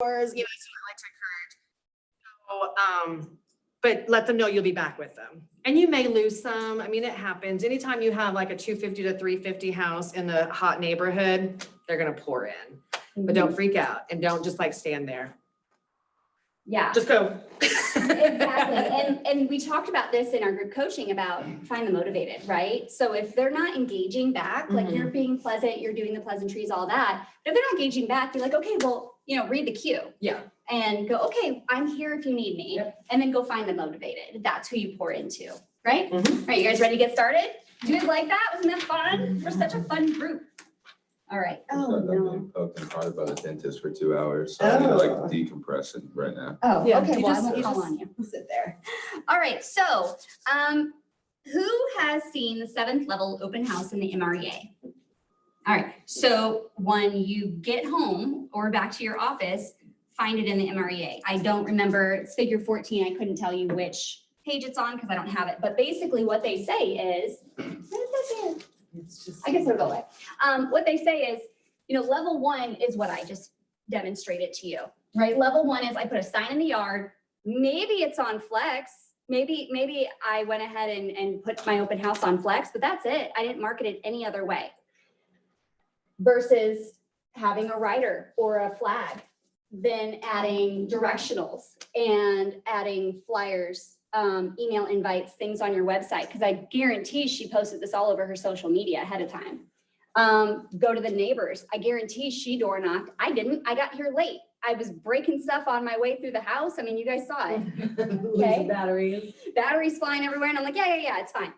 hours, you know, so I like to encourage. So, but let them know you'll be back with them. And you may lose some. I mean, it happens. Anytime you have like a 250 to 350 house in a hot neighborhood, they're gonna pour in. But don't freak out and don't just like stand there. Yeah. Just go. Exactly. And we talked about this in our group coaching about find the motivated, right? So if they're not engaging back, like you're being pleasant, you're doing the pleasantries, all that. But if they're not engaging back, you're like, okay, well, you know, read the cue. Yeah. And go, okay, I'm here if you need me. Yep. And then go find the motivated. That's who you pour into, right? Mhm. All right, you guys ready to get started? Do you guys like that? Wasn't that fun? We're such a fun group. All right. Oh, I've no. been poked and prodded by the dentist for 2 hours, so I need to like decompress it right now. Oh, Yeah, okay, you well, I just- won't you call just- on you. Sit there. All right, so who has seen the 7th level open house in the MREA? All right, so when you get home or back to your office, find it in the MREA. I don't remember, it's figure 14. I couldn't tell you which page it's on because I don't have it. But basically what they say is, I guess it'll go away. What they say is, you know, level 1 is what I just demonstrated to you, right? Level 1 is I put a sign in the yard. Maybe it's on Flex. Maybe I went ahead and put my open house on Flex, but that's it. I didn't market it any other way. Versus having a rider or a flag, then adding directionals and adding flyers, email invites, things on your website. Because I guarantee she posted this all over her social media ahead of time. Go to the neighbors. I guarantee she door knocked. I didn't. I got here late. I was breaking stuff on my way through the house. I mean, you guys saw it. Okay. Batteries flying everywhere. And I'm like, yeah, it's fine.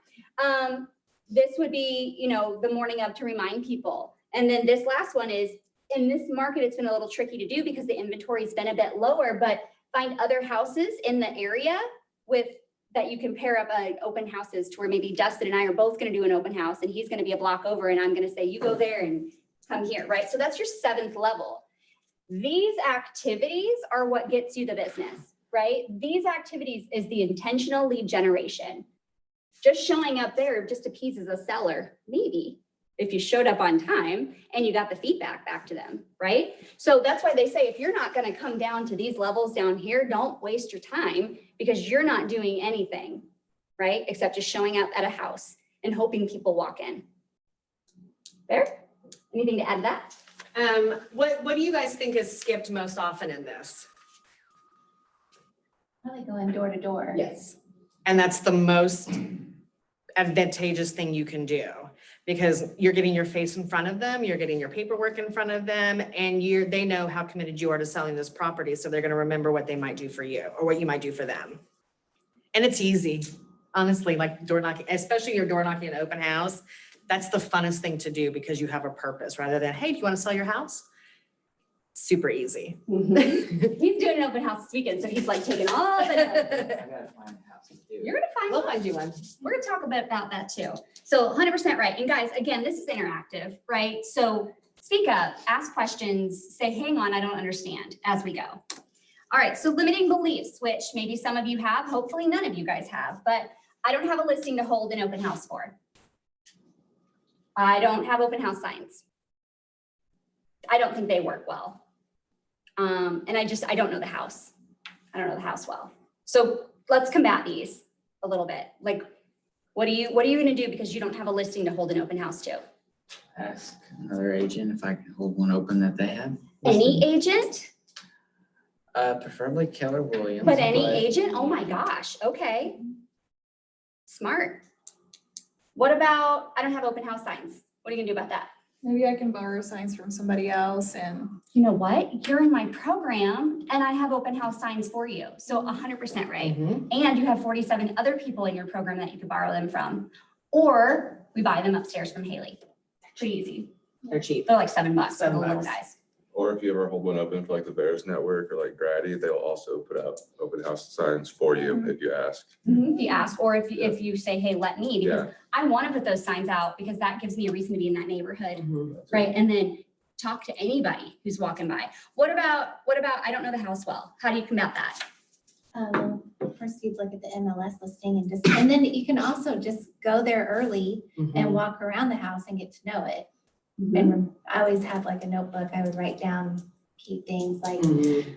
This would be, you know, the morning of to remind people. And then this last one is, in this market, it's been a little tricky to do because the inventory's been a bit lower, but find other houses in the area with that you can pair up open houses to where maybe Dustin and I are both going to do an open house and he's going to be a block over and I'm going to say, you go there and come here, right? So that's your 7th level. These activities are what gets you the business, right? These activities is the intentional lead generation. Just showing up there just appeases a seller, maybe, if you showed up on time and you got the feedback back to them, right? So that's why they say, if you're not going to come down to these levels down here, don't waste your time because you're not doing anything, right? Except just showing up at a house and hoping people walk in. There? Anything to add to that? What do you guys think is skipped most often in this? Probably going door to door. Yes. And that's the most advantageous thing you can do because you're getting your face in front of them, you're getting your paperwork in front of them, and they know how committed you are to selling this property. So they're going to remember what they might do for you or what you might do for them. And it's easy, honestly, like door knocking, especially your door knocking an open house. That's the funnest thing to do because you have a purpose rather than, hey, do you want to sell your house? Super easy. He's doing an open house this weekend, so he's like taking all the notes. I gotta find a house to do. You're gonna find We'll one. find you one. We're gonna talk a bit about that too. So 100% right. And guys, again, this is interactive, right? So speak up, ask questions, say, hang on, I don't understand as we go. All right, so limiting beliefs, which maybe some of you have, hopefully none of you guys have, but I don't have a listing to hold an open house for. I don't have open house signs. I don't think they work well. And I don't know the house. I don't know the house well. So let's combat these a little bit. Like, what are you gonna do because you don't have a listing to hold an open house to? Ask another agent if I can hold one open that they have. Any agent, Preferably Keller Williams. but any agent? Oh my gosh, okay. Smart. What about, I don't have open house signs. What are you gonna do about that? Maybe I can borrow signs from somebody else and You know what? You're in my program and I have open house signs for you. So 100% right. Mhm. And you have 47 other people in your program that you could borrow them from. Or we buy them upstairs from Haley. Pretty easy. They're cheap. They're like $7 for the little $7. guys. Or if you ever hold one open for like the Bears Network or like Grady, they'll also put out open house signs for you if you ask. If you ask, or if you say, hey, let me, because Yeah. I want to put those signs out because that gives me a reason to be in that neighborhood, Mhm. right? And then talk to anybody who's walking by. What about, I don't know the house well. How do you combat that? First you'd look at the MLS listing and then you can also just go there early and walk around the house and get to know it. And I always have like a notebook, I would write down key things like Mm-hmm.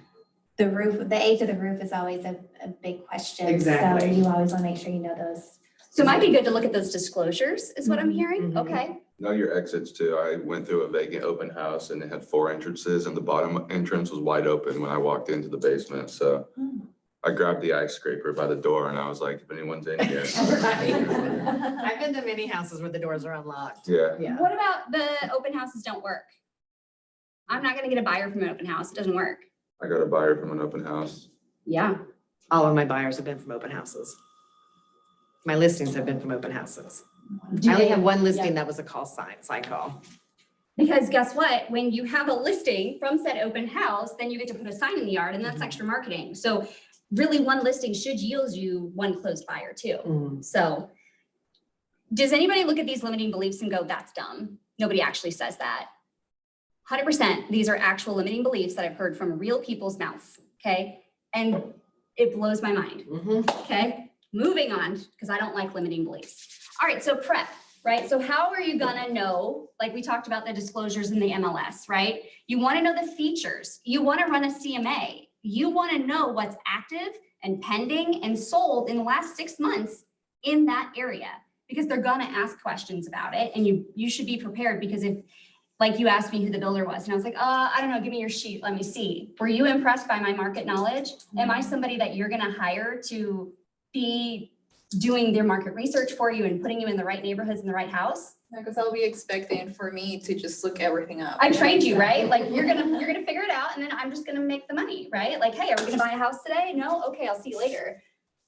the roof, the age of the roof is always a big question. Exactly. So you always want to make sure you know those. So it might be good to look at those disclosures, is what I'm hearing. Mhm. Okay. Know your exits too. I went through a vacant open house and it had 4 entrances and the bottom entrance was wide open when I walked into the basement. So I grabbed the ice scraper by the door and I was like, if anyone's in here. Right. I've been to many houses where the doors are unlocked. Yeah, Yeah. What about the open houses don't work? I'm not gonna get a buyer from an open house. It doesn't work. I got a buyer from an open house. Yeah. All of my buyers have been from open houses. My listings have been from open houses. Do I only they- have one yeah. listing that was a call sign, side call. Because guess what? When you have a listing from said open house, then you get to put a sign in the yard and that's Mhm. extra marketing. So really one listing should yield you one closed buyer too. Mm-hmm. So does anybody look at these limiting beliefs and go, that's dumb? Nobody actually says that. 100%, these are actual limiting beliefs that I've heard from real people's mouths, okay? And it blows my mind, Mm-hmm. okay? Moving on, because I don't like limiting beliefs. All right, so prep, right? So how are you gonna know, like we talked about the disclosures in the MLS, right? You wanna know the features. You wanna run a CMA. You wanna know what's active and pending and sold in the last 6 months in that area, because they're gonna ask questions about it, and you should be prepared, because if, like you asked me who the builder was, and I was like, I don't know, give me your sheet, let me see. Were you impressed by my market knowledge? Am I somebody that you're gonna hire to be doing their market research for you and putting you in the right neighborhoods and the right house? Because I'll be expecting for me to just look everything up. I trained you, right? Like you're gonna figure it out, and then I'm just gonna make the money, right? Like, hey, are we gonna buy a house today? No? Okay, I'll see you later.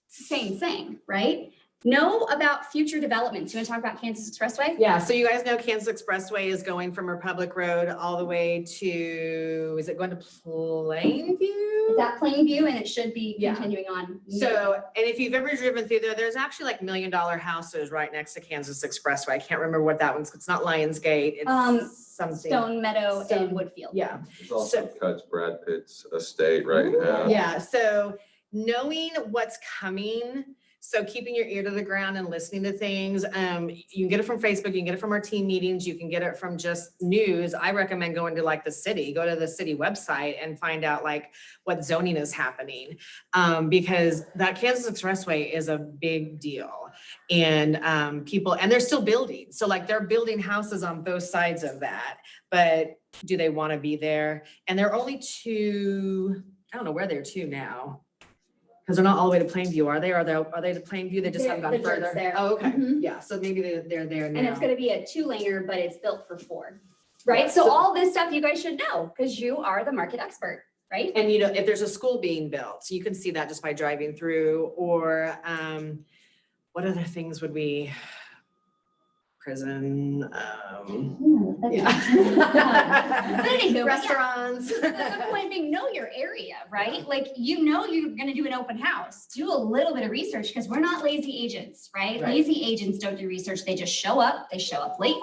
It's the same thing, right? Know about future developments. You wanna talk about Kansas Expressway? Yeah, so you guys know Kansas Expressway is going from Republic Road all the way to, is it going to Plainview? It's at Plainview, and it should be Yeah. continuing on. So, and if you've ever driven through there, there's actually like $1 million houses right next to Kansas Expressway. I can't remember what that one's, it's not Lionsgate, it's something. Stone Meadow Stone- and Woodfield. Yeah, It's also cuts Brad Pitt's estate right now. yeah, so knowing what's coming, so keeping your ear to the ground and listening to things. You can get it from Facebook, you can get it from our team meetings, you can get it from just news. I recommend going to like the city, go to the city website and find out like what zoning is happening. Because that Kansas Expressway is a big deal. And people, and they're still building. So like they're building houses on both sides of that, but do they want to be there? And they're only two, I don't know where they're two now. Because they're not all the way to Plainview, are they? Are they to Plainview? They just haven't The gone dirt's further? there. Oh, okay. Mhm. Yeah, so maybe they're there now. And it's gonna be a 2-laner, but it's built for 4, right? Yeah, So so- all this stuff you guys should know, because you are the market expert, right? And you know, if there's a school being built, you can see that just by driving through, or what other things would we, prison, yeah. But anywho, yeah. Restaurants. The point being, know your area, right? Like, you know you're gonna do an open house. Do a little bit of research, because we're not lazy agents, right? Right. Lazy agents don't do research. They just show up, they show up late.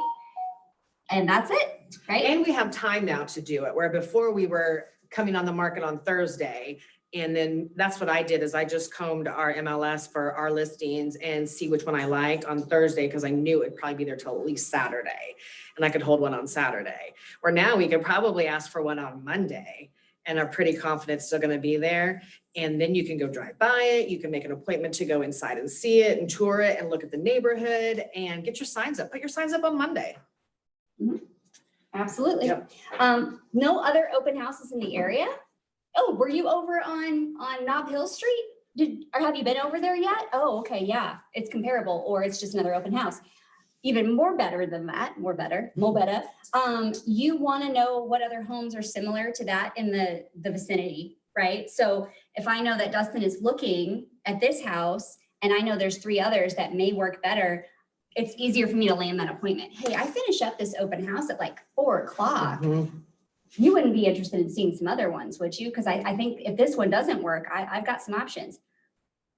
And that's it, right? And we have time now to do it, where before we were coming on the market on Thursday. And then that's what I did, is I just combed our MLS for our listings and see which one I liked on Thursday, because I knew it'd probably be there till at least Saturday. And I could hold one on Saturday. Where now we could probably ask for one on Monday and are pretty confident it's still gonna be there. And then you can go drive by it, you can make an appointment to go inside and see it and tour it and look at the neighborhood and get your signs up. Put your signs up on Monday. Absolutely. Yep. No other open houses in the area? Oh, were you over on Nob Hill Street? Or have you been over there yet? Oh, okay, yeah, it's comparable, or it's just another open house. Even more better than that, more better. You wanna know what other homes are similar to that in the vicinity, right? So if I know that Dustin is looking at this house, and I know there's 3 others that may work better, it's easier for me to land that appointment. Hey, I finish up this open house at like 4 o'clock. Mhm. You wouldn't be interested in seeing some other ones, would you? Because I think if this one doesn't work, I've got some options.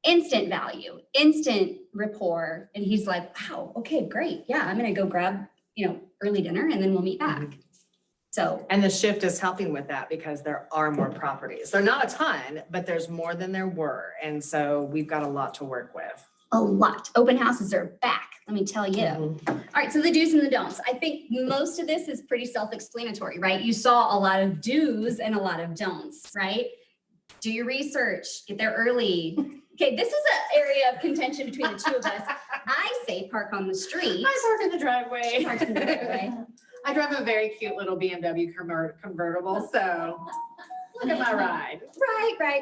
Instant value, instant rapport. And he's like, wow, okay, great. Yeah, I'm gonna go grab, early dinner and then we'll meet back. So, And the shift is helping with that, because there are more properties. They're not a ton, but there's more than there were. And so we've got a lot to work with. a lot. Open houses are back, let me tell you. Mhm. All right, so the do's and the don'ts. I think most of this is pretty self-explanatory, right? You saw a lot of do's and a lot of don'ts, right? Do your research, get there early. Okay, this is an area of contention between the two of us. I say park on the street. I park in the She driveway. parks in the driveway. I drive a very cute little BMW convertible, so look at my ride. Right.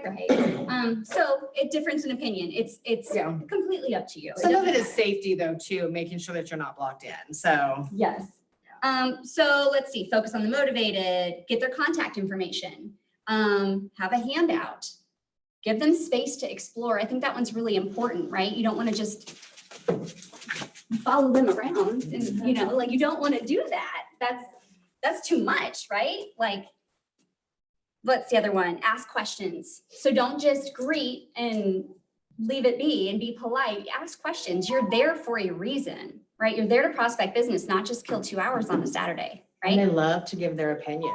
So it difference in opinion. It's Yeah. completely up to you. Some of doesn't it is matter. safety though, too, making sure that you're not blocked in, so. Yes. So let's see, focus on the motivated, get their contact information, have a handout, give them space to explore. I think that one's really important, right? You don't want to just follow them around and, you know, like, you don't want to do that. That's too much, right? Like, what's the other one? Ask questions. So don't just greet and leave it be and be polite. Ask questions. You're there for a reason, right? You're there to prospect business, not just kill 2 hours on a Saturday, And they right? love to give their opinion.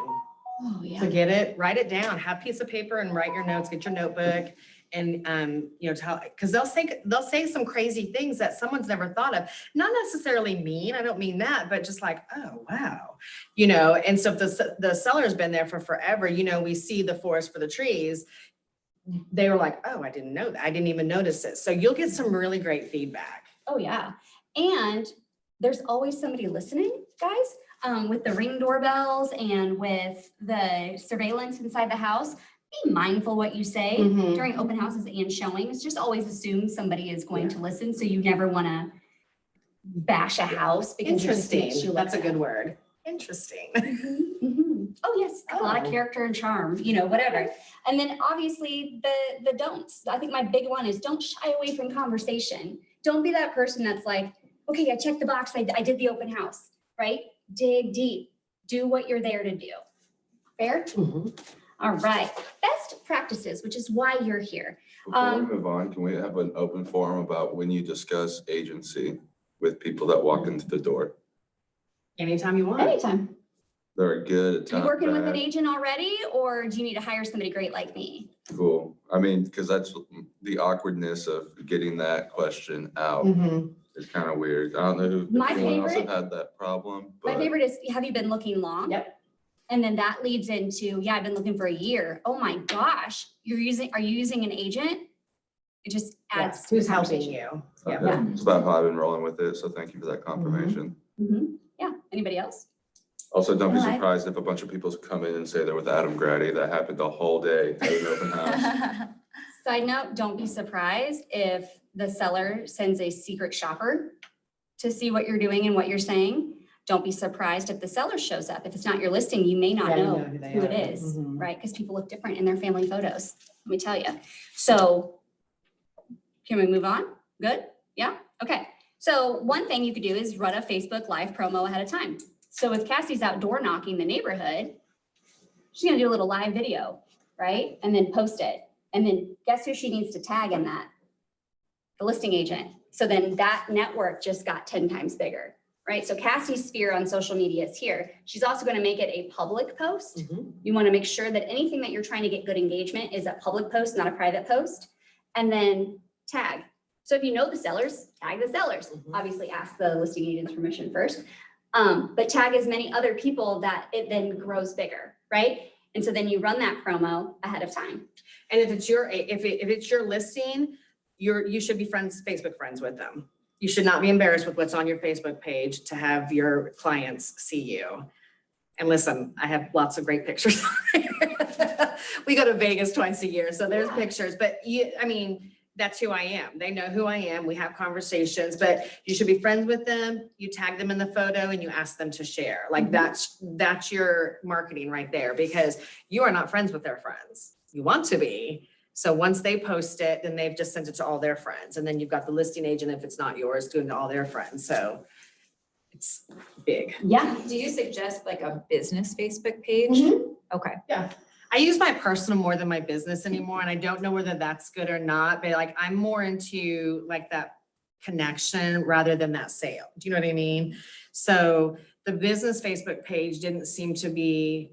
Oh, So get it, write it down, have a piece of paper and write your notes, get your notebook. And, you know, tell, because they'll say some crazy things that someone's never thought of. Not necessarily mean, I don't mean that, but just like, oh, wow. You know, and so if the seller's been there for forever, you know, we see the forest for the trees. They were like, oh, I didn't know that. I didn't even notice it. So you'll get some really great feedback. Oh, yeah. And there's always somebody listening, guys, with the Ring doorbells and with the surveillance inside the house. Be mindful what you say Mhm. during open houses and showings. Just always assume somebody is going to listen. So you never want to bash a house because it just makes you Interesting, look that's a bad. good word. Interesting. Mhm. Oh, yes, a lot of Oh. character and charm, you know, whatever. And then obviously the don'ts. I think my big one is don't shy away from conversation. Don't be that person that's like, okay, I checked the box, I did the open house, right? Dig deep, do what you're there to do. Fair? Mhm. All right, best practices, which is why you're here. Before we move on, can we have an open forum about when you discuss agency with people that walk into the door? Anytime you want. Anytime. They're good, it's Are you not working with an bad. agent already, or do you need to hire somebody great like me? Cool. I mean, because that's the awkwardness of getting that question out Mhm. is kind of weird. I don't know if My anyone else have favorite- had that problem, My but favorite is, have you been looking long? Yep. And then that leads into, yeah, I've been looking for a year. Oh my gosh, are you using an agent? It just adds. Yes, to the who's helping conversation. you? okay, Yeah. it's about how I've been rolling with it, so thank you for that confirmation. Mhm. Yeah, anybody else? Also, don't be No, I- surprised if a bunch of people come in and say they're with Adam Grady. That happened the whole day at an open house. Side note, don't be surprised if the seller sends a secret shopper to see what you're doing and what you're saying. Don't be surprised if the seller shows up. If it's not your listing, you may not Yeah, you know know who they who it are. is, Mhm. right? Because people look different in their family photos, let me tell you. So can we move on? Good? Yeah? Okay. So one thing you could do is run a Facebook Live promo ahead of time. So with Cassie's out door knocking the neighborhood, she's gonna do a little live video, right? And then post it. And then guess who she needs to tag in that? The listing agent. So then that network just got 10 times bigger, right? So Cassie's sphere on social media is here. She's also gonna make it a public post. Mhm. You wanna make sure that anything that you're trying to get good engagement is a public post, not a private post. And then tag. So if you know the sellers, tag the sellers. Mhm. Obviously ask the listing agent's permission first. But tag as many other people that it then grows bigger, right? And so then you run that promo ahead of time. And if it's your listing, you should be Facebook friends with them. You should not be embarrassed with what's on your Facebook page to have your clients see you. And listen, I have lots of great pictures. We go to Vegas twice a year, so there's Yeah. pictures, but that's who I am. They know who I am. We have conversations, but you should be friends with them. You tag them in the photo and you ask them to share. Like Mhm. that's your marketing right there, because you are not friends with their friends. You want to be. So once they post it, then they've just sent it to all their friends. And then you've got the listing agent, if it's not yours, doing to all their friends. So it's big. Yeah. Do you suggest like a business Facebook page? Okay. I use my personal more than my business anymore, and I don't know whether that's good or not, but like I'm more into like that connection rather than that sale. Do you know what I mean? So the business Facebook page didn't seem to be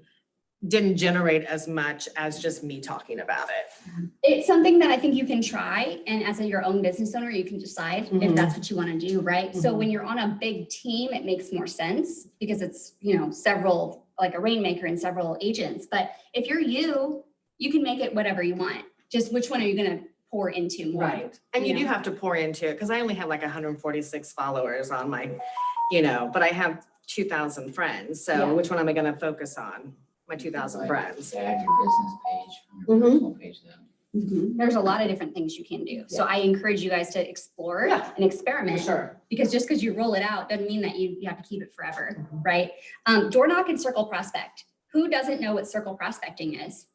didn't generate as much as just me talking about it. It's something that I think you can try, and as your own business owner, you can decide if Mhm. that's what you want to do, right? So Mhm. when you're on a big team, it makes more sense because it's, you know, several, like a rainmaker and several agents. But if you're you can make it whatever you want. Just which one are you going to pour into more? Right. And you do Yeah. have to pour into it, because I only have like 146 followers on my, you know, but I have 2,000 friends. So Yeah. which one am I gonna focus on? My 2,000 friends. Add your business page from your Mhm. personal page though. There's a lot of different things you can do. So I encourage you guys to explore Yeah. and experiment. Sure. Because just because you roll it out doesn't mean that you have to keep it forever, right? Door knock and circle prospect. Who doesn't know what circle prospecting is?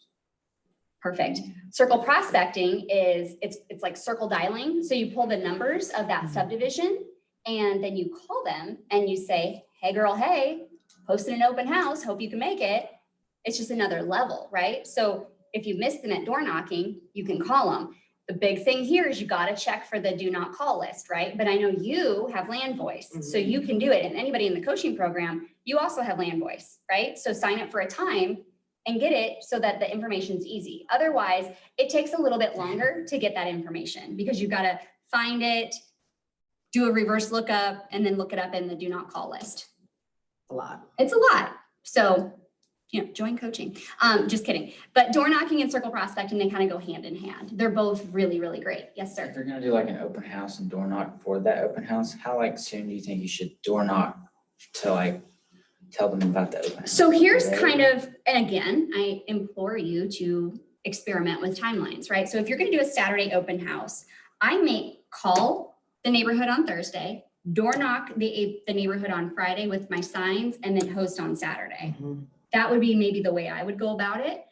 Perfect. Circle prospecting is, it's like circle dialing. So you pull the numbers of that subdivision and then you call them and you say, hey girl, hey, posting an open house, hope you can make it. It's just another level, right? So if you miss them at door knocking, you can call them. The big thing here is you got to check for the do not call list, right? But I know you have land voice, so you can do it. And anybody in the coaching program, you also have land voice, right? So sign up for a time and get it so that the information's easy. Otherwise, it takes a little bit longer to get that information because you've got to find it, do a reverse lookup, and then look it up in the do not call list. A lot. It's a lot. So, you know, join coaching. Just kidding. But door knocking and circle prospecting, they kind of go hand in hand. They're both really, really great. Yes, If sir. you're gonna do like an open house and door knock for that open house, how like soon do you think you should door knock to like tell them about the open house? So here's kind of, and again, I implore you to experiment with timelines, right? So if you're going to do a Saturday open house, I may call the neighborhood on Thursday, door knock the neighborhood on Friday with my signs, and then host on Saturday. That would be maybe the way I would go about it.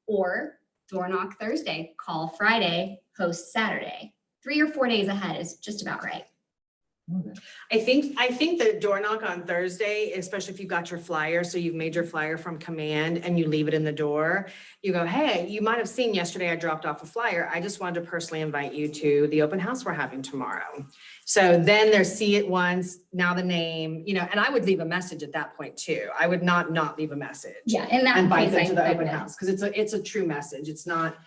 Or door knock Thursday, call Friday, host Saturday. 3 or 4 days ahead is just about right. I think the door knock on Thursday, especially if you got your flyer, so you've made your flyer from command and you leave it in the door. You go, hey, you might have seen yesterday I dropped off a flyer. I just wanted to personally invite you to the open house we're having tomorrow. So then there's see it once, now the name, you know, and I would leave a message at that point too. I would not leave a message. Yeah, in that Invite case, them to the I open would. house, because it's a true message. It's not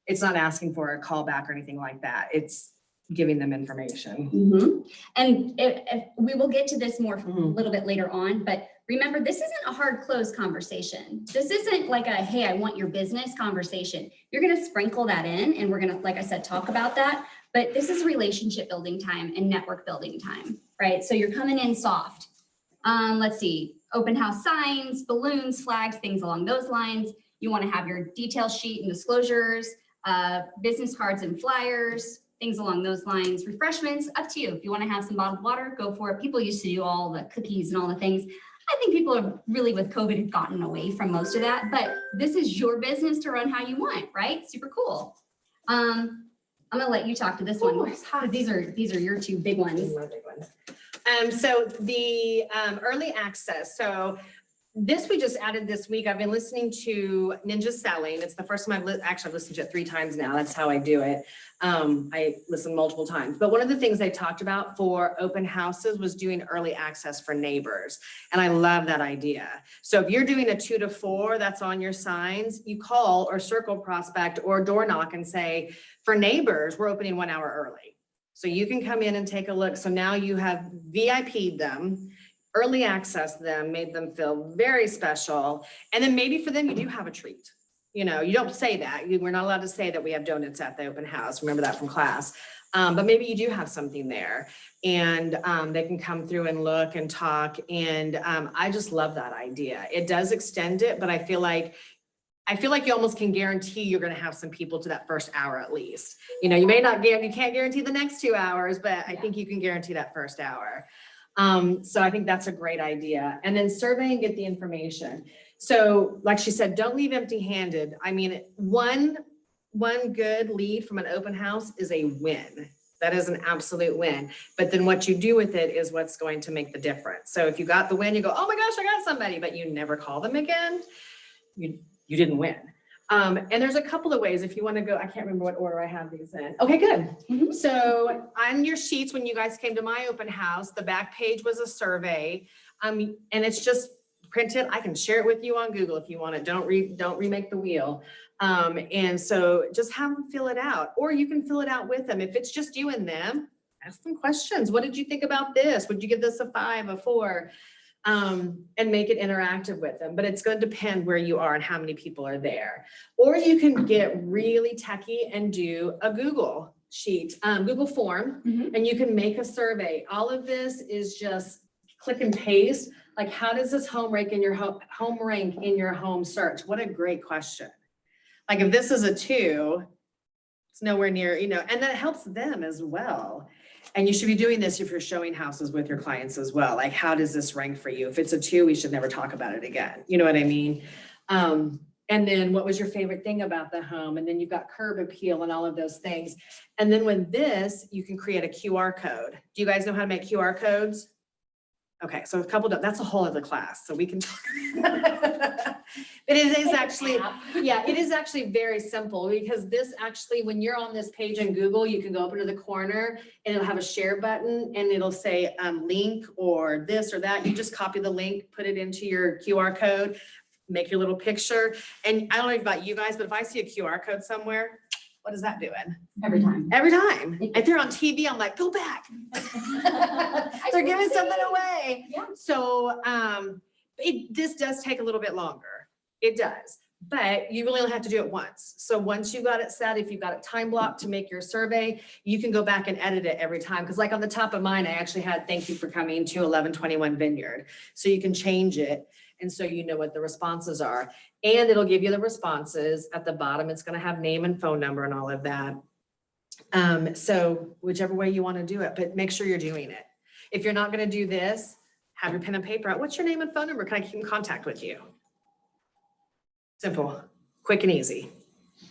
asking for a callback or anything like that. It's giving them information. Mhm. And if we will get to this more a Mhm. little bit later on, but remember, this isn't a hard closed conversation. This isn't like a, hey, I want your business conversation. You're going to sprinkle that in and we're going to, like I said, talk about that. But this is relationship building time and network building time, right? So you're coming in soft. Let's see, open house signs, balloons, flags, things along those lines. You want to have your detail sheet and disclosures, business cards and flyers, things along those lines. Refreshments, up to you. If you want to have some bottled water, go for it. People used to do all the cookies and all the things. I think people have really, with COVID, have gotten away from most of that, but this is your business to run how you want, right? Super cool. I'm gonna let you talk to this one. Ooh, it's hot. These are your two big ones. These are my big ones. So the early access. So this we just added this week. I've been listening to Ninja Selling. It's the first time I've listened to it 3 times now. That's how I do it. I listen multiple times. But one of the things they talked about for open houses was doing early access for neighbors. And I love that idea. So if you're doing a 2 to 4, that's on your signs, you call or circle prospect or door knock and say, for neighbors, we're opening 1 hour early. So you can come in and take a look. So now you have VIP'd them, early access them, made them feel very special. And then maybe for them, you do have a treat. You know, you don't say that. We're not allowed to say that we have donuts at the open house. Remember that from class. But maybe you do have something there and they can come through and look and talk. And I just love that idea. It does extend it, but I feel like you almost can guarantee you're going to have some people to that first hour at least. You know, you can't guarantee the next 2 hours, but I think you can guarantee that first hour. So I think that's a great idea. And then survey and get the information. So like she said, don't leave empty handed. I mean, one good lead from an open house is a win. That is an absolute win. But then what you do with it is what's going to make the difference. So if you got the win, you go, oh my gosh, I got somebody, but you never call them again. You didn't win. And there's a couple of ways if you want to go, I can't remember what order I have these in. Okay, good. Mhm. So on your sheets, when you guys came to my open house, the back page was a survey. And it's just print it. I can share it with you on Google if you want it. Don't remake the wheel. And so just have them fill it out, or you can fill it out with them. If it's just you and them, ask them questions. What did you think about this? Would you give this a 5, a 4? And make it interactive with them, but it's going to depend where you are and how many people are there. Or you can get really techie and do a Google sheet, Google form, Mhm. and you can make a survey. All of this is just click and paste. Like, how does this home rank in your home search? What a great question. Like, if this is a 2, it's nowhere near, and that helps them as well. And you should be doing this if you're showing houses with your clients as well. Like, how does this rank for you? If it's a 2, we should never talk about it again. You know what I mean? And then what was your favorite thing about the home? And then you've got curb appeal and all of those things. And then with this, you can create a QR code. Do you guys know how to make QR codes? Okay, so that's a whole other class, so we can talk. It is actually, yeah, it is actually very simple, because this actually, when you're on this page in Google, you can go up into the corner and it'll have a share button and it'll say link or this or that. You just copy the link, put it into your QR code, make your little picture. And I don't know about you guys, but if I see a QR code somewhere, what is that doing? Every time. Every time. If they're on TV, I'm like, go back. They're giving something away. Yeah. So this does take a little bit longer. It does, but you really only have to do it once. So once you got it set, if you've got a time block to make your survey, you can go back and edit it every time. Because like on the top of mine, I actually had, thank you for coming to 1121 Vineyard. So you can change it. And so you know what the responses are. And it'll give you the responses at the bottom. It's going to have name and phone number and all of that. So whichever way you want to do it, but make sure you're doing it. If you're not going to do this, have your pen and paper out. What's your name and phone number? Can I keep in contact with you? Simple, quick and easy.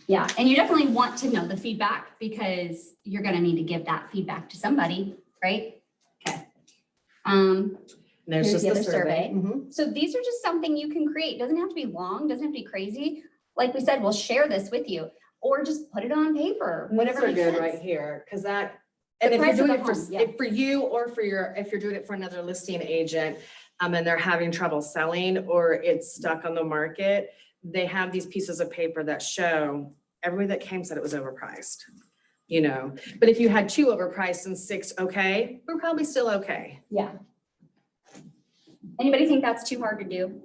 Yeah, and you definitely want to know the feedback, because you're gonna need to give that feedback to somebody, right? Okay. And there's Here's just the the other survey. survey. Mhm. So these are just something you can create. Doesn't have to be long, doesn't have to be crazy. Like we said, we'll share this with you, or just put it on paper, whatever These are makes good right sense. here, because that, The and if you're price of doing the it for, home, yeah. if for you or for if you're doing it for another listing agent, and they're having trouble selling or it's stuck on the market, they have these pieces of paper that show everybody that came said it was overpriced, but if you had 2 overpriced and 6 okay, we're probably still okay. Yeah. Anybody think that's too hard to do?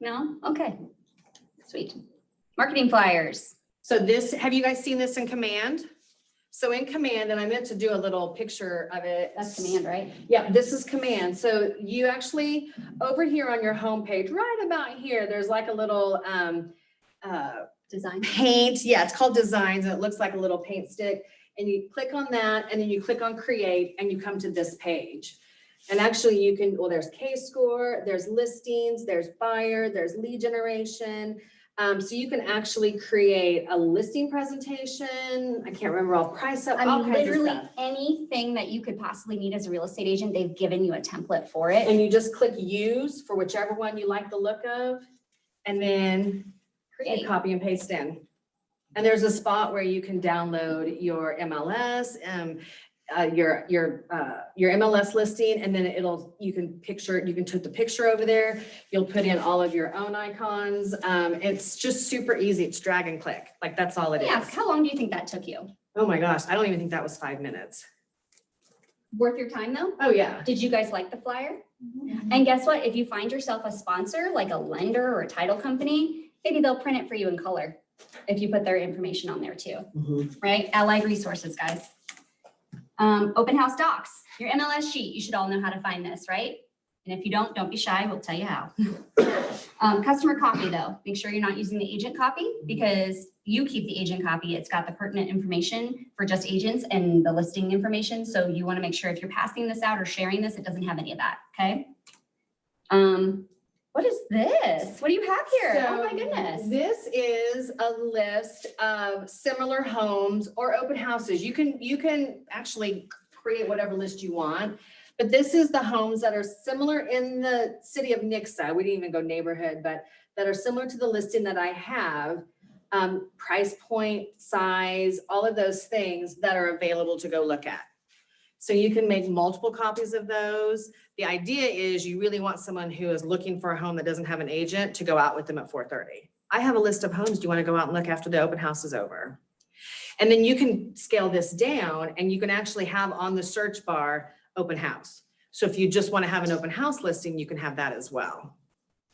No? Okay. Sweet. Marketing flyers. So have you guys seen this in Command? So in Command, and I meant to do a little picture of it. That's Command, right? Yeah, this is Command. So you actually, over here on your homepage, right about here, there's like a little Design. paint. Yeah, it's called Designs, and it looks like a little paint stick. And you click on that, and then you click on Create, and you come to this page. And actually you can, well, there's K-score, there's listings, there's buyer, there's lead generation. So you can actually create a listing presentation. I can't remember all price up, I all mean, kinds of literally stuff. anything that you could possibly need as a real estate agent, they've given you a template for it. And you just click use for whichever one you like the look of, and then you Create. copy and paste in. And there's a spot where you can download your MLS, your MLS listing, and then you can put the picture over there. You'll put in all of your own icons. It's just super easy. It's drag and click. Like, that's all it Yeah, is. how long do you think that took you? Oh my gosh, I don't even think that was 5 minutes. Worth your time though? Oh yeah. Did you guys like the flyer? And guess what? If you find yourself a sponsor, like a lender or a title company, maybe they'll print it for you in color if you put their information on there too, right? Allied Resources, guys. Open house docs, your MLS sheet, you should all know how to find this, right? And if you don't be shy, we'll tell you how. Customer copy though, make sure you're not using the agent copy, because you keep the agent copy. It's got the pertinent information for just agents and the listing information. So you want to make sure if you're passing this out or sharing this, it doesn't have any of that, okay? What is this? What do you have here? Oh my So goodness. This is a list of similar homes or open houses. You can actually create whatever list you want, but this is the homes that are similar in the city of Nixa. We didn't even go neighborhood, but that are similar to the listing that I have. Price point, size, all of those things that are available to go look at. So you can make multiple copies of those. The idea is you really want someone who is looking for a home that doesn't have an agent to go out with them at 4:30. I have a list of homes. Do you want to go out and look after the open house is over? And then you can scale this down and you can actually have on the search bar, open house. So if you just want to have an open house listing, you can have that as well.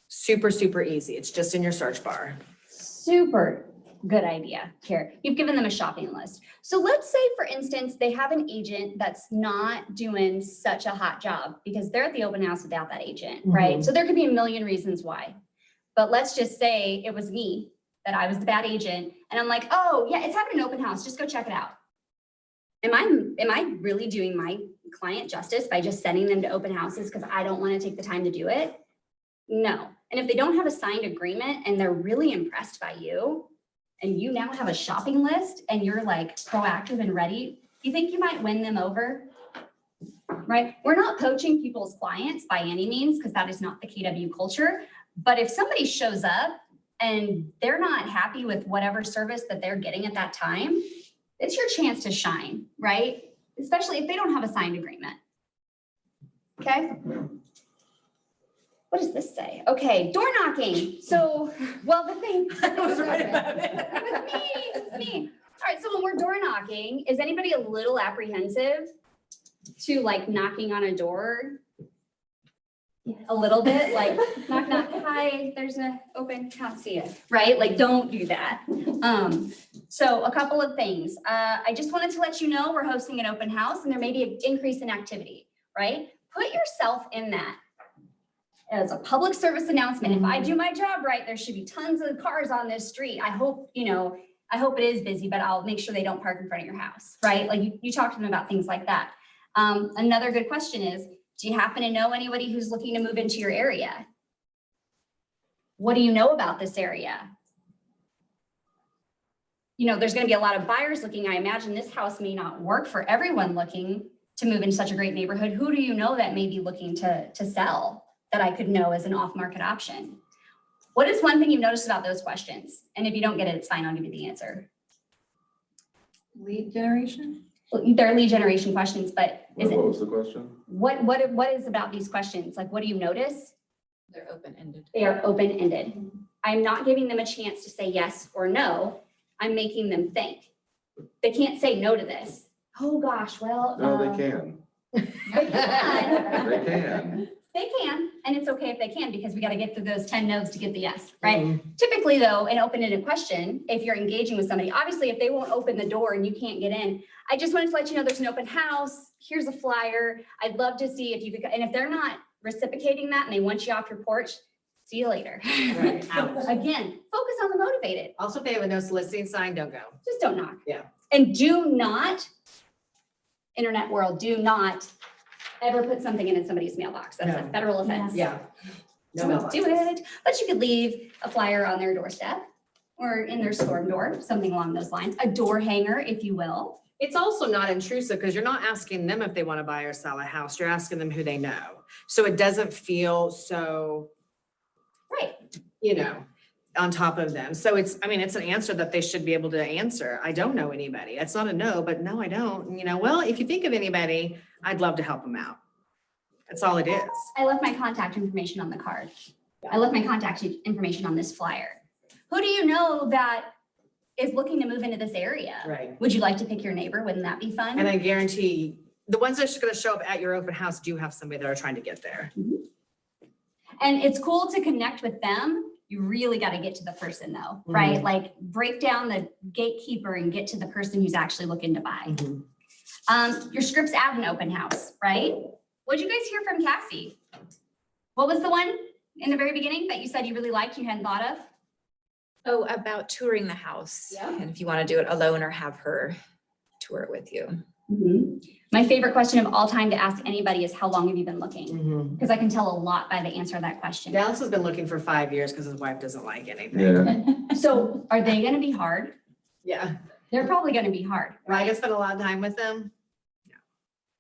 Super, super easy. It's just in your search bar. Super good idea here. You've given them a shopping list. So let's say, for instance, they have an agent that's not doing such a hot job because they're at the open house without that agent, right? So there could be a million reasons why. But let's just say it was me, that I was the bad agent, and I'm like, oh yeah, it's having an open house, just go check it out. Am I really doing my client justice by just sending them to open houses because I don't want to take the time to do it? No. And if they don't have a signed agreement and they're really impressed by you, and you now have a shopping list and you're like proactive and ready, you think you might win them over? Right? We're not poaching people's clients by any means, because that is not the KW culture. But if somebody shows up and they're not happy with whatever service that they're getting at that time, it's your chance to shine, right? Especially if they don't have a signed agreement. Okay? What does this say? Okay, door knocking. So, well, the thing. I was right about it. It was me. All right, so when we're door knocking, is anybody a little apprehensive to like knocking on a door? A little bit, like knock, knock, hi, there's an open house here, right? Like, don't do that. So a couple of things. I just wanted to let you know we're hosting an open house and there may be an increase in activity, right? Put yourself in that as a public service announcement. If I do my job right, there should be tons of cars on this street. I hope, I hope it is busy, but I'll make sure they don't park in front of your house, right? Like you talk to them about things like that. Another good question is, do you happen to know anybody who's looking to move into your area? What do you know about this area? There's going to be a lot of buyers looking. I imagine this house may not work for everyone looking to move in such a great neighborhood. Who do you know that may be looking to sell that I could know as an off-market option? What is one thing you've noticed about those questions? And if you don't get it, it's fine. I'll give you the answer. Lead generation? Well, they're lead generation questions, but is What it, was the question? what is about these questions? Like, what do you notice? They're open-ended. They are open-ended. I'm not giving them a chance to say yes or no. I'm making them think. They can't say no to this. Oh gosh, well. No, they can. They can. They can. They can, and it's okay if they can, because we got to get through those 10 no's to get the yes, right? Typically though, an open-ended question, if you're engaging with somebody, obviously if they won't open the door and you can't get in, I just wanted to let you know there's an open house. Here's a flyer. I'd love to see if you could, and if they're not reciprocating that and they want you off your porch, see you later. Right, out. Again, focus on the motivated. Also, if they have a no soliciting sign, don't go. Just don't knock. Yeah. And do not, internet world, do not ever put something in somebody's mailbox. That's a No. federal offense. Yeah. No Don't do mailboxes. it. But you could leave a flyer on their doorstep or in their storm door, something along those lines, a door hanger, if you will. It's also not intrusive because you're not asking them if they want to buy or sell a house. You're asking them who they know. So it doesn't feel so, Right. on top of them. So it's an answer that they should be able to answer. I don't know anybody. It's not a no, but no, I don't. Well, if you think of anybody, I'd love to help them out. That's all it is. I left my contact information on the card. I left my contact information on this flyer. Who do you know that is looking to move into this area? Right. Would you like to pick your neighbor? Wouldn't that be fun? And I guarantee the ones that are going to show up at your open house do have somebody that are trying to get there. And it's cool to connect with them. You really got to get to the person though, right? Like break down the gatekeeper and get to the person who's actually looking to buy. Your script's at an open house, right? What'd you guys hear from Cassie? What was the one in the very beginning that you said you really liked, you hadn't thought of? Oh, about touring the house. Yeah. And if you want to do it alone or have her tour it with you. My favorite question of all time to ask anybody is, how long have you been looking? Because I can tell a lot by the answer to that question. Dallas has been looking for 5 years because his wife doesn't like anything. Yeah. So are they going to be hard? Yeah. They're probably going to be hard, Am I right? gonna spend a lot of time with them?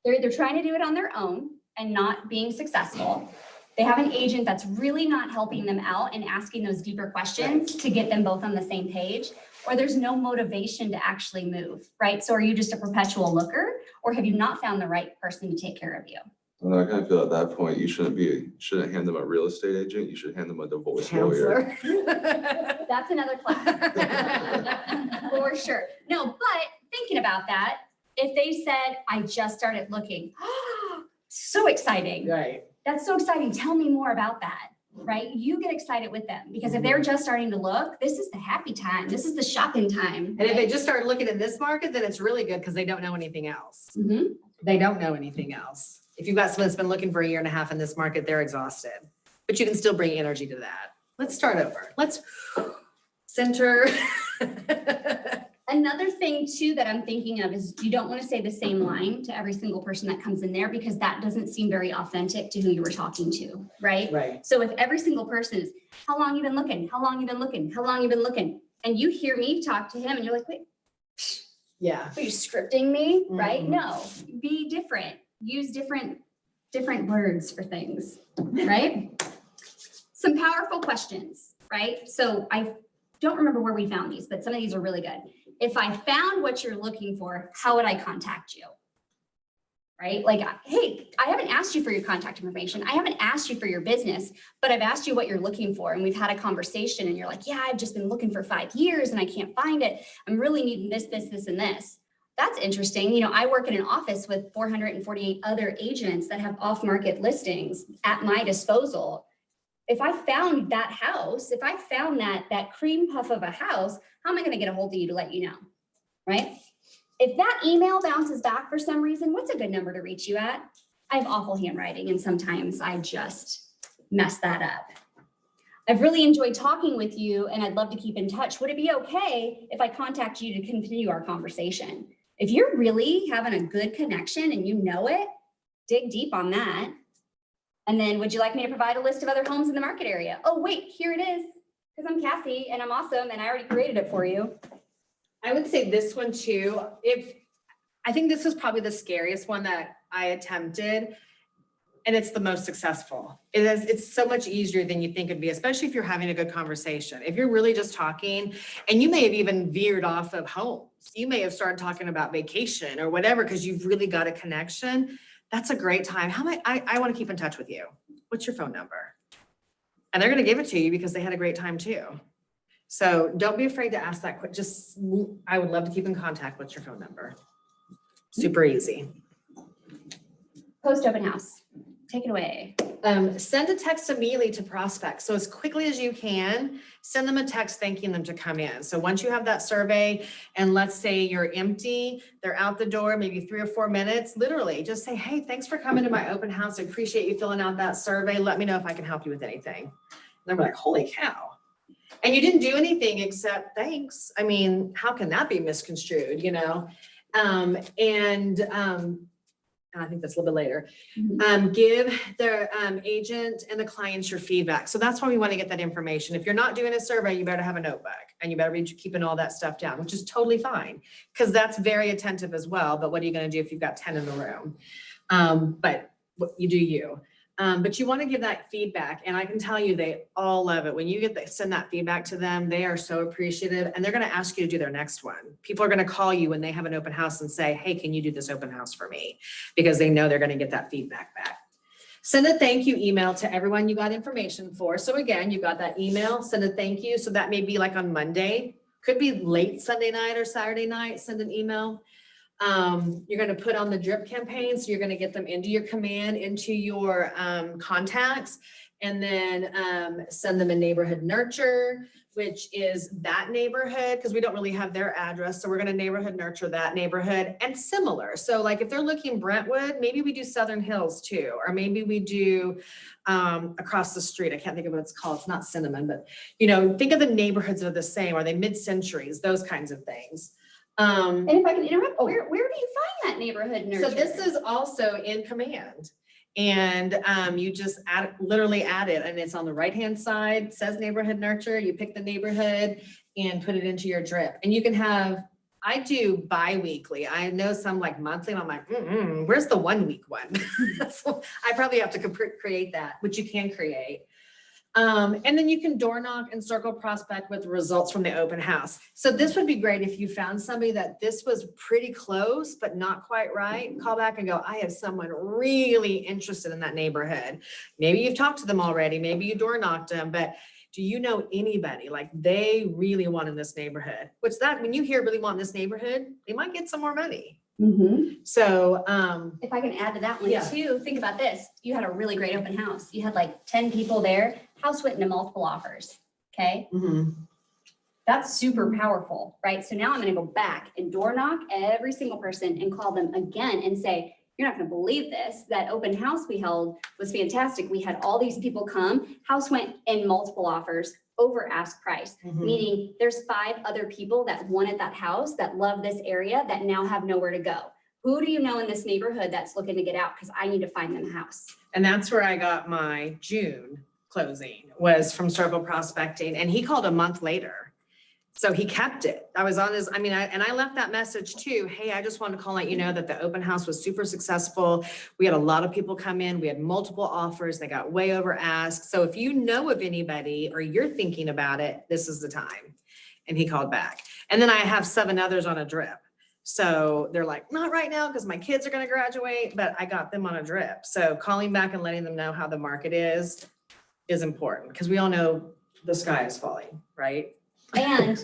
They're either trying to do it on their own and not being successful. They have an agent that's really not helping them out and asking those deeper questions to get them both on the same page, or there's no motivation to actually move, right? So are you just a perpetual looker, Or have you not found the right person to take care of you? And I kind of feel at that point, you shouldn't hand them a real estate agent, you should hand them a divorce lawyer. Counselor. That's another class. For sure. No, but thinking about that, if they said, I just started looking, so exciting. Right. That's so exciting. Tell me more about that, right? You get excited with them because if they're just starting to look, this is the happy time. This is the shopping time. And if they just start looking in this market, then it's really good because they don't know anything else. Mhm. They don't know anything else. If you've got someone that's been looking for 1.5 years in this market, they're exhausted. But you can still bring energy to that. Let's start over. Let's center. Another thing too that I'm thinking of is you don't want to say the same line to every single person that comes in there because that doesn't seem very authentic to who you were talking to, right? Right. So if every single person is, how long you been looking? How long you been looking? How long you been looking? And you hear me talk to him and you're like, wait, Yeah. are you scripting me? Right? Mhm. No, be different. Use different words for things, right? Some powerful questions, right? So I don't remember where we found these, but some of these are really good. If I found what you're looking for, how would I contact you? Right? Like, hey, I haven't asked you for your contact information. I haven't asked you for your business, but I've asked you what you're looking for. And we've had a conversation and you're like, yeah, I've just been looking for 5 years and I can't find it. I'm really needing this, this, this, and this. That's interesting. You know, I work in an office with 448 other agents that have off-market listings at my disposal. If I found that house, if I found that cream puff of a house, how am I going to get a hold of you to let you know? Right? If that email bounces back for some reason, what's a good number to reach you at? I have awful handwriting and sometimes I just mess that up. I've really enjoyed talking with you and I'd love to keep in touch. Would it be okay if I contact you to continue our conversation? If you're really having a good connection and you know it, dig deep on that. And then would you like me to provide a list of other homes in the market area? Oh, wait, here it is. Because I'm Cassie and I'm awesome and I already created it for you. I would say this one too. I think this was probably the scariest one that I attempted. And it's the most successful. It's so much easier than you think it'd be, especially if you're having a good conversation. If you're really just talking, and you may have even veered off of homes. You may have started talking about vacation or whatever, because you've really got a connection. That's a great time. I want to keep in touch with you. What's your phone number? And they're going to give it to you because they had a great time too. So don't be afraid to ask that. I would love to keep in contact. What's your phone number? Super easy. Post open house. Take it away. Send a text immediately to prospects. So as quickly as you can, send them a text thanking them to come in. So once you have that survey and let's say you're empty, they're out the door, maybe 3 or 4 minutes, literally just say, hey, thanks for coming to my open house. I appreciate you filling out that survey. Let me know if I can help you with anything. And they're like, holy cow. And you didn't do anything except thanks. I mean, how can that be misconstrued, you know? I think that's a little bit later. Give the agent and the clients your feedback. So that's why we want to get that information. If you're not doing a survey, you better have a notebook and you better be keeping all that stuff down, which is totally fine because that's very attentive as well. But what are you going to do if you've got 10 in the room? But you do you. But you want to give that feedback. And I can tell you, they all love it. When you send that feedback to them, they are so appreciative and they're going to ask you to do their next one. People are going to call you when they have an open house and say, hey, can you do this open house for me? Because they know they're going to get that feedback back. Send a thank you email to everyone you got information for. So again, you got that email, send a thank you. So that may be like on Monday, could be late Sunday night or Saturday night, send an email. You're going to put on the drip campaign. So you're going to get them into your command, into your contacts, and then send them a neighborhood nurture, which is that neighborhood, because we don't really have their address. So we're going to neighborhood nurture that neighborhood and similar. So like if they're looking Brentwood, maybe we do Southern Hills too, or maybe we do across the street. I can't think of what it's called. It's not Cinnamon, but you know, think of the neighborhoods that are the same. Are they mid-centuries? Those kinds of things. And if I can interrupt, where do you find that neighborhood nurture? So this is also in command. And you just literally add it and it's on the right-hand side, says neighborhood nurture. You pick the neighborhood and put it into your drip. And you can have, I do bi-weekly. I know some like monthly and I'm like, where's the 1 week one? So I probably have to create that, which you can create. And then you can door knock and circle prospect with results from the open house. So this would be great if you found somebody that this was pretty close, but not quite right. Call back and go, I have someone really interested in that neighborhood. Maybe you've talked to them already, maybe you door knocked them, but do you know anybody like they really want in this neighborhood? Which that, when you hear really want in this neighborhood, they might get some more money. So, If I can add to that one Yeah. too, think about this. You had a really great open house. You had like 10 people there. House went into multiple offers. Okay. That's super powerful, right? So now I'm gonna go back and door knock every single person and call them again and say, you're not gonna believe this. That open house we held was fantastic. We had all these people come. House went in multiple offers over ask price, meaning there's 5 other people that wanted that house, that love this area, that now have nowhere to go. Who do you know in this neighborhood that's looking to get out? Because I need to find them a house. and that's where I got my June closing, was from Circle Prospecting, and he called a month later. So he kept it. I was on his, I mean, I left that message too. Hey, I just wanted to call and let you know that the open house was super successful. We had a lot of people come in. We had multiple offers. They got way over ask. So if you know of anybody or you're thinking about it, this is the time. And he called back. And then I have 7 others on a drip. So they're like, not right now because my kids are going to graduate, but I got them on a drip. So calling back and letting them know how the market is important because we all know the sky is falling, right? And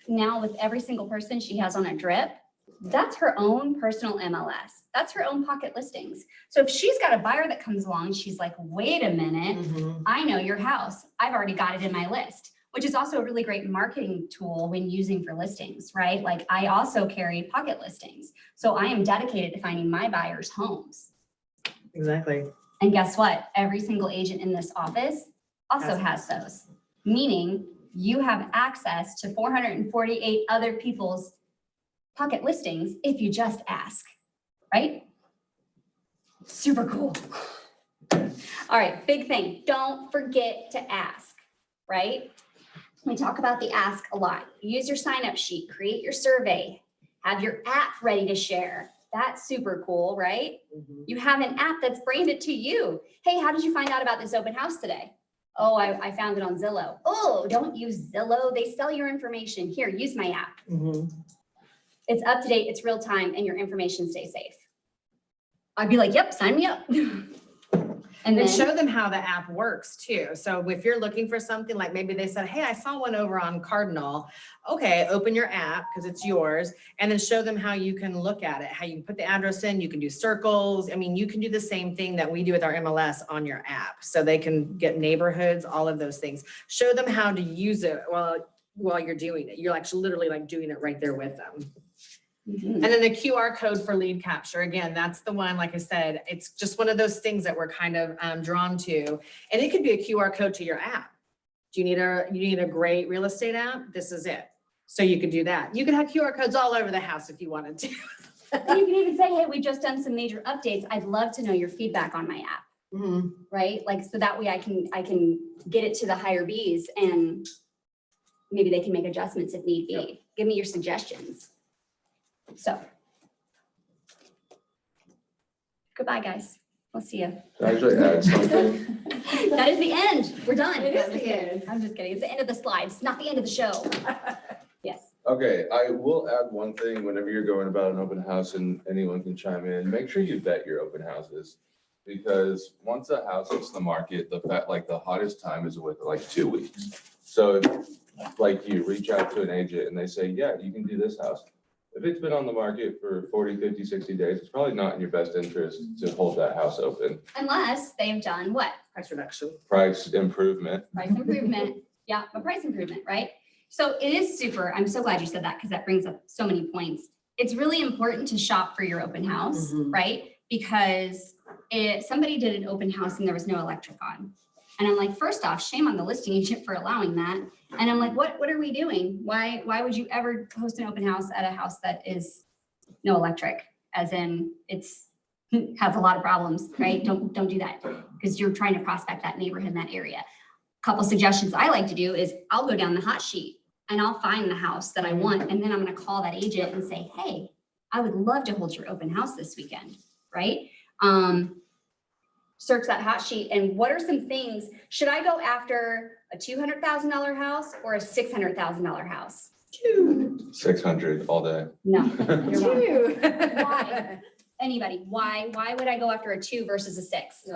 now with every single person she has on a drip, that's her own personal MLS. That's her own pocket listings. So if she's got a buyer that comes along, she's like, wait a minute, I know your house. I've already got it in my list, which is also a really great marketing tool when using for listings, right? Like I also carry pocket listings. So I am dedicated to finding my buyers homes. Exactly. And guess what? Every single agent in this office also has those, meaning you have access to 448 other people's pocket listings if you just ask, right? Super cool. All right, big thing. Don't forget to ask, right? We talk about the ask a lot. Use your sign up sheet, create your survey, have your app ready to share. That's super cool, right? You have an app that's branded to you. Hey, how did you find out about this open house today? Oh, I found it on Zillow. Oh, don't use Zillow. They sell your information. Here, use my app. It's up to date, it's real time, and your information stays safe. I'd be like, yep, sign me up. And And then, show them how the app works too. So if you're looking for something, like maybe they said, hey, I saw one over on Cardinal. Okay, open your app because it's yours. And then show them how you can look at it, how you can put the address in, you can do circles. I mean, you can do the same thing that we do with our MLS on your app. So they can get neighborhoods, all of those things. Show them how to use it while you're doing it. You're actually literally like doing it right there with them. And then the QR code for lead capture, again, that's the one, like I said, it's just one of those things that we're kind of drawn to. And it could be a QR code to your app. Do you need a great real estate app? This is it. So you could do that. You could have QR codes all over the house if you wanted to. you can even say, hey, we just done some major updates. I'd love to know your feedback on my app, right? Like, so that way I can get it to the higher Bs and maybe they can make adjustments if need be. Give me your suggestions. So. Goodbye, guys. We'll see you. Can I actually add something? That is the end. We're done. It is the end. I'm just kidding. It's the end of the slides, not the end of the show. Yes. Okay, I will add one thing. Whenever you're going about an open house and anyone can chime in, make sure you vet your open houses. Because once a house hits the market, the hottest time is with like 2 weeks. So if, like you reach out to an agent and they say, yeah, you can do this house. If it's been on the market for 40, 50, 60 days, it's probably not in your best interest to hold that house open. Unless they've done what? Price reduction. Price improvement. Price improvement. Yeah, a price improvement, right? So it is super, I'm so glad you said that because that brings up so many points. It's really important to shop for your open house, right? Because if somebody did an open house and there was no electric on. And I'm like, first off, shame on the listing agent for allowing that. And I'm like, what are we doing? Why would you ever host an open house at a house that is no electric? As in it's has a lot of problems, right? Don't do that because you're trying to prospect that neighborhood in that area. Couple suggestions I like to do is I'll go down the hot sheet and I'll find the house that I want. And then I'm going to call that agent and say, hey, I would love to hold your open house this weekend, right? search that hot sheet and what are some things, should I go after a $200,000 house or a $600,000 house? 600 all day. No, you're wrong. Two. Why? Anybody, why would I go after a 2 versus a 6?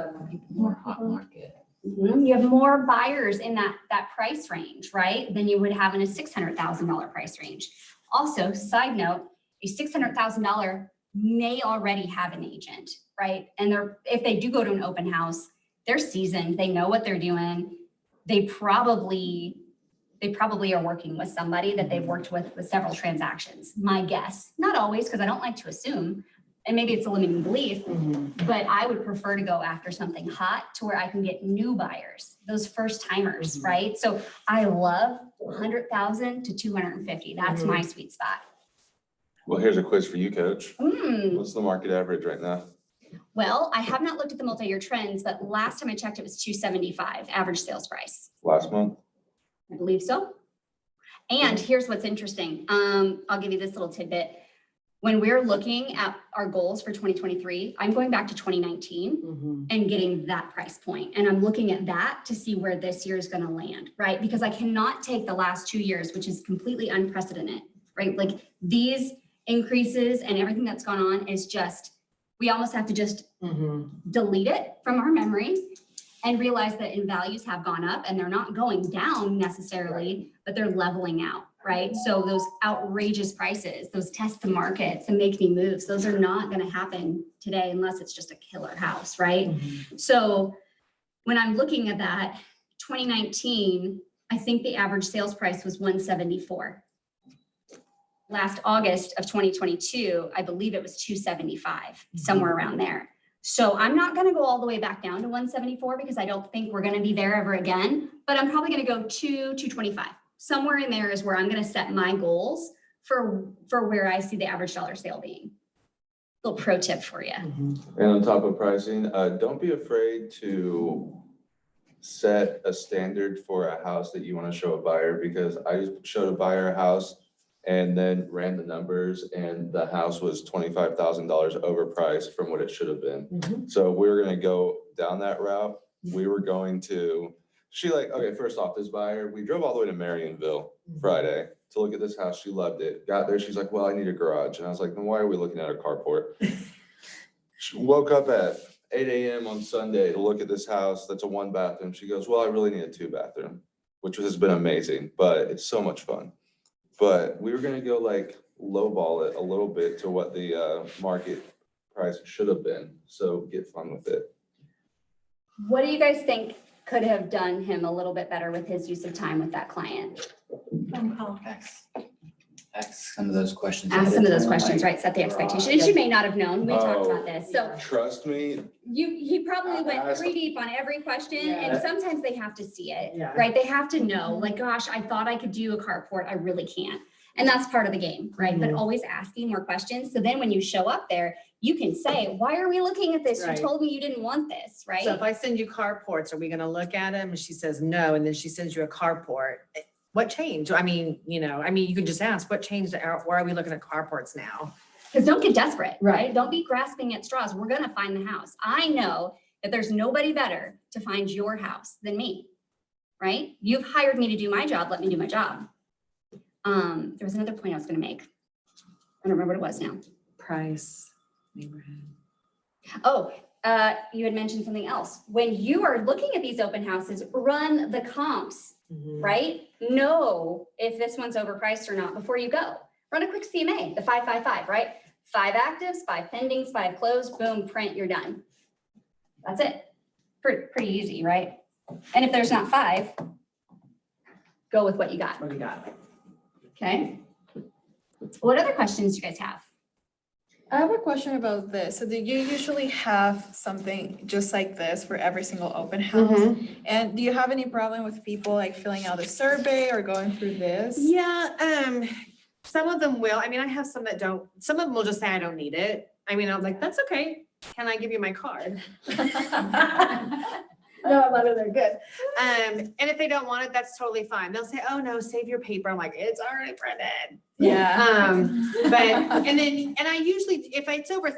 More hot market. You have more buyers in that price range, right? Than you would have in a $600,000 price range. Also, side note, a $600,000 may already have an agent, right? And if they do go to an open house, they're seasoned, they know what they're doing. They probably are working with somebody that they've worked with several transactions, my guess. Not always, because I don't like to assume, and maybe it's a limiting belief, but I would prefer to go after something hot to where I can get new buyers, those first timers, right? So I love 100,000 to 250. That's my sweet spot. Well, here's a quiz for you, Coach. Hmm. What's the market average right now? Well, I have not looked at the multi-year trends, but last time I checked, it was 275 average sales price. Last month? I believe so. And here's what's interesting. I'll give you this little tidbit. When we're looking at our goals for 2023, I'm going back to 2019 and getting that price point. And I'm looking at that to see where this year is going to land, right? Because I cannot take the last 2 years, which is completely unprecedented, right? Like these increases and everything that's gone on is just, we almost have to just delete it from our memory and realize that in values have gone up and they're not going down necessarily, but they're leveling out, right? So those outrageous prices, those test the markets and make me moves, those are not going to happen today unless it's just a killer house, right? So when I'm looking at that, 2019, I think the average sales price was 174. Last August of 2022, I believe it was 275, somewhere around there. So I'm not going to go all the way back down to 174 because I don't think we're going to be there ever again, but I'm probably going to go to 225. Somewhere in there is where I'm going to set my goals for where I see the average dollar sale being. Little pro tip for you. And on top of pricing, don't be afraid to set a standard for a house that you want to show a buyer, because I just showed a buyer a house and then ran the numbers and the house was $25,000 overpriced from what it should have been. So we were gonna go down that route. We were going to, okay, first off, this buyer, we drove all the way to Marionville Friday to look at this house. She loved it. Got there, she's like, well, I need a garage. And I was like, then why are we looking at a carport? She woke up at 8 a.m. on Sunday to look at this house that's a 1-bathroom. She goes, well, I really need a 2-bathroom, which has been amazing, but it's so much fun. But we were gonna go like lowball it a little bit to what the market price should have been. So get fun with it. What do you guys think could have done him a little bit better with his use of time with that client? Ask some of those questions. Ask ahead some of those time, questions, like right? Set the expectation. garage. And she may not have known. We talked about this. So Trust me, he probably went Ask- 3 deep on every question, and Yeah. sometimes they have to see it, Yeah. right? They have to know, like, gosh, I thought I could do a carport, I really can't. And that's part of the game, right? But always asking more questions. So then when you show up there, you can say, why are we looking at this? You Right. told me you didn't want this, right? So if I send you carports, are we gonna look at them? And she says no, and then she sends you a carport. What changed? I mean, you can just ask, what changed? Why are we looking at carports now? Because don't get desperate, right? Right. Don't be grasping at straws. We're gonna find the house. I know that there's nobody better to find your house than me, right? You've hired me to do my job, let me do my job. There was another point I was gonna make. I don't remember what it was now. Price, neighborhood. Oh, you had mentioned something else. When you are looking at these open houses, run the comps, right? Know if this one's overpriced or not before you go. Run a quick CMA, the 555, right? 5 actives, 5 pendings, 5 closed, boom, print, you're done. That's it. Pretty easy, right? And if there's not 5, go with what you got, What do you got? okay? What other questions do you guys have? I have a question about this. So do you usually have something just like this for every single open house? And do you have any problem with people like filling out a survey or going through this? Yeah, some of them will. I mean, I have some that don't. Some of them will just say, I don't need it. I mean, I'm like, that's okay. Can I give you my card? No, I love it. They're good. And if they don't want it, that's totally fine. They'll say, oh no, save your paper. I'm like, it's already printed. Yeah. But, and I usually, if it's over